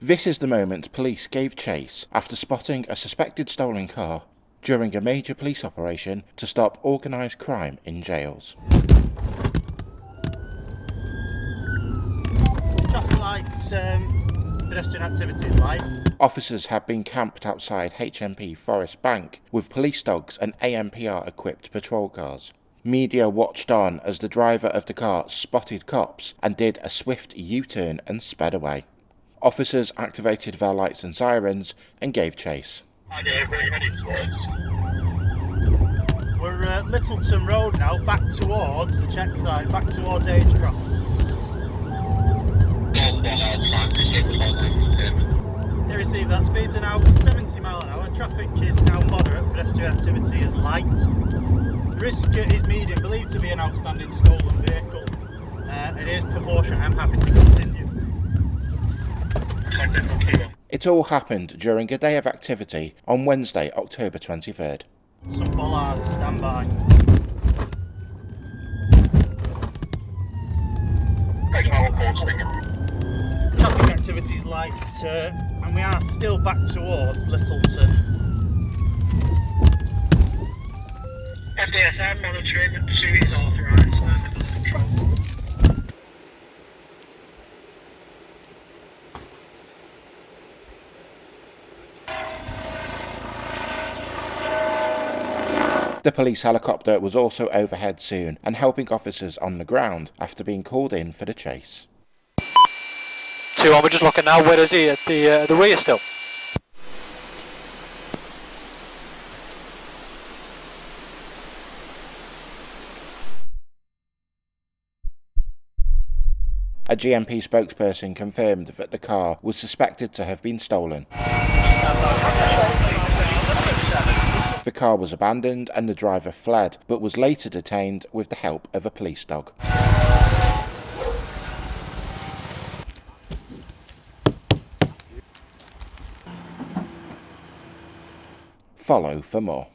This is the moment police gave chase after spotting a suspected stolen car during a major police operation to stop organised crime in jails. Traffic lights, pedestrian activities light. Officers have been camped outside HMP Forest Bank with police dogs and AMPR-equipped patrol cars. Media watched on as the driver of the car spotted cops and did a swift U-turn and sped away. Officers activated their lights and sirens and gave chase. We're at Littleton Road now, back towards the check site, back towards Agecroft. You receive that. Speeds are now 70 mile an hour. Traffic is now moderate. Pedestrian activity is light. Risk is medium, believed to be an outstanding stolen vehicle. It is proportionate. I'm happy to continue. It all happened during a day of activity on Wednesday, October 23rd. Some bollards, stand by. Traffic activities light, and we are still back towards Littleton. FDSM monitoring, 2 is authorised, control. The police helicopter was also overhead soon and helping officers on the ground after being called in for the chase. 2-1, we're just looking now. Where is he? At the rear still? A GMP spokesperson confirmed that the car was suspected to have been stolen. The car was abandoned and the driver fled, but was later detained with the help of a police dog. Follow for more.